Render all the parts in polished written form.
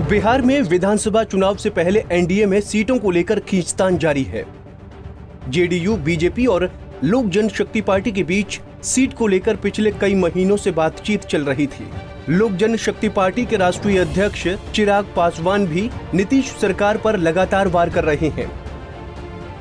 बिहार में विधानसभा चुनाव से पहले एनडीए में सीटों को लेकर खींचतान जारी है। जेडीयू, बीजेपी और लोक जनशक्ति पार्टी के बीच सीट को लेकर पिछले कई महीनों से बातचीत चल रही थी। लोक जनशक्ति पार्टी के राष्ट्रीय अध्यक्ष चिराग पासवान भी नीतीश सरकार पर लगातार वार कर रहे हैं।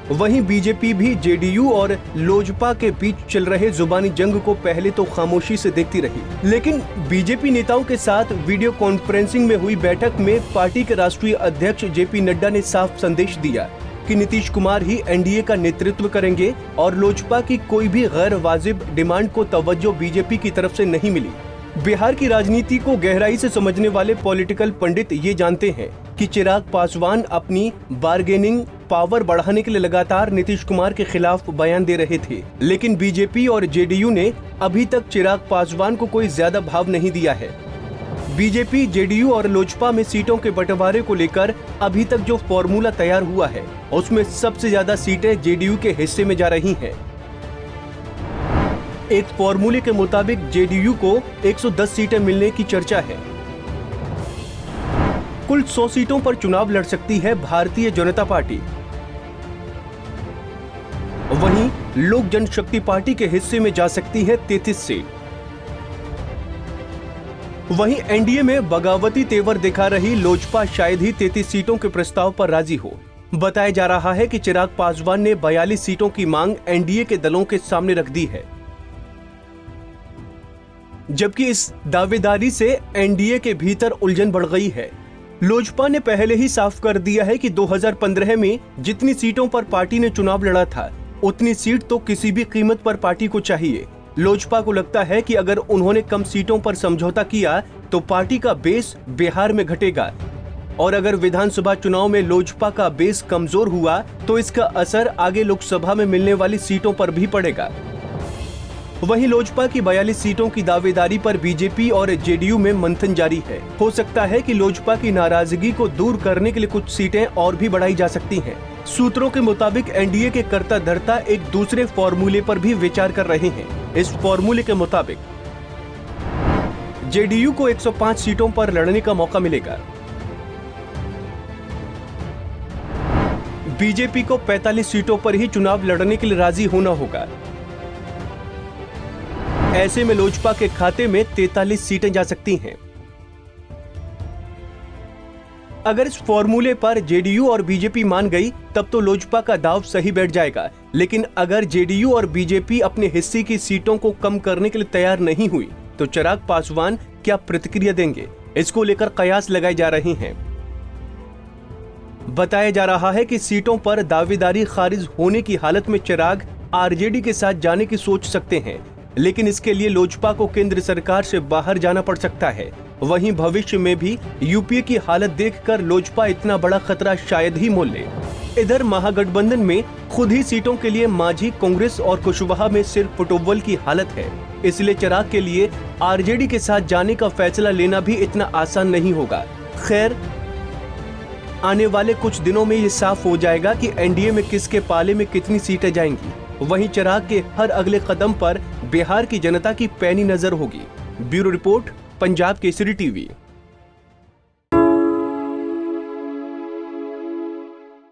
वहीं बीजेपी भी जेडीयू और लोजपा के बीच चल रहे जुबानी जंग को पहले तो खामोशी से देखती रही, लेकिन बीजेपी नेताओं के साथ वीडियो कॉन्फ्रेंसिंग में हुई बैठक में पार्टी के राष्ट्रीय अध्यक्ष जेपी नड्डा ने साफ संदेश दिया कि नीतीश कुमार ही एनडीए का नेतृत्व करेंगे और लोजपा की कोई भी गैर वाजिब डिमांड को तवज्जो बीजेपी की तरफ से नहीं मिली। बिहार की राजनीति को गहराई से समझने वाले पॉलिटिकल पंडित ये जानते हैं कि चिराग पासवान अपनी बार्गेनिंग पावर बढ़ाने के लिए लगातार नीतीश कुमार के खिलाफ बयान दे रहे थे, लेकिन बीजेपी और जेडीयू ने अभी तक चिराग पासवान को कोई ज्यादा भाव नहीं दिया है। बीजेपी, जेडीयू और लोजपा में सीटों के बंटवारे को लेकर अभी तक जो फॉर्मूला तैयार हुआ है उसमें सबसे ज्यादा सीटें जेडीयू के हिस्से में जा रही हैं। एक फॉर्मूले के मुताबिक जेडीयू को 110 सीटें मिलने की चर्चा है। कुल 100 सीटों पर चुनाव लड़ सकती है भारतीय जनता पार्टी। वहीं लोक जनशक्ति पार्टी के हिस्से में जा सकती है 33 सीट। वहीं एनडीए में बगावती तेवर दिखा रही लोजपा शायद ही 33 सीटों के प्रस्ताव पर राजी हो। बताया जा रहा है कि चिराग पासवान ने 42 सीटों की मांग एनडीए के दलों के सामने रख दी है, जबकि इस दावेदारी से एनडीए के भीतर उलझन बढ़ गई है। लोजपा ने पहले ही साफ कर दिया है कि 2015 में जितनी सीटों पर पार्टी ने चुनाव लड़ा था उतनी सीट तो किसी भी कीमत पर पार्टी को चाहिए। लोजपा को लगता है कि अगर उन्होंने कम सीटों पर समझौता किया तो पार्टी का बेस बिहार में घटेगा और अगर विधानसभा चुनाव में लोजपा का बेस कमजोर हुआ तो इसका असर आगे लोकसभा में मिलने वाली सीटों पर भी पड़ेगा। वहीं लोजपा की 42 सीटों की दावेदारी पर बीजेपी और जेडीयू में मंथन जारी है। हो सकता है कि लोजपा की नाराजगी को दूर करने के लिए कुछ सीटें और भी बढ़ाई जा सकती हैं। सूत्रों के मुताबिक एनडीए के कर्ता धर्ता एक दूसरे फॉर्मूले पर भी विचार कर रहे हैं। इस फॉर्मूले के मुताबिक जेडीयू को 105 सीटों पर लड़ने का मौका मिलेगा। बीजेपी को 45 सीटों पर ही चुनाव लड़ने के लिए राजी होना होगा। ऐसे में लोजपा के खाते में 43 सीटें जा सकती हैं। अगर इस फॉर्मूले पर जेडीयू और बीजेपी मान गई तब तो लोजपा का दांव सही बैठ जाएगा, लेकिन अगर जेडीयू और बीजेपी अपने हिस्से की सीटों को कम करने के लिए तैयार नहीं हुई तो चिराग पासवान क्या प्रतिक्रिया देंगे, इसको लेकर कयास लगाए जा रहे हैं। बताया जा रहा है कि सीटों पर दावेदारी खारिज होने की हालत में चिराग आरजेडी के साथ जाने की सोच सकते हैं, लेकिन इसके लिए लोजपा को केंद्र सरकार से बाहर जाना पड़ सकता है। वहीं भविष्य में भी यूपीए की हालत देखकर लोजपा इतना बड़ा खतरा शायद ही मोल ले। इधर महागठबंधन में खुद ही सीटों के लिए मांझी, कांग्रेस और कुशवाहा में सिर्फ फुटबॉल की हालत है, इसलिए चिराग के लिए आरजेडी के साथ जाने का फैसला लेना भी इतना आसान नहीं होगा। खैर, आने वाले कुछ दिनों में ये साफ हो जाएगा कि एनडीए में किसके पाले में कितनी सीटें जाएंगी। वहीं चिराग के हर अगले कदम पर बिहार की जनता की पैनी नजर होगी। Bureau report, Punjab Kesari TV.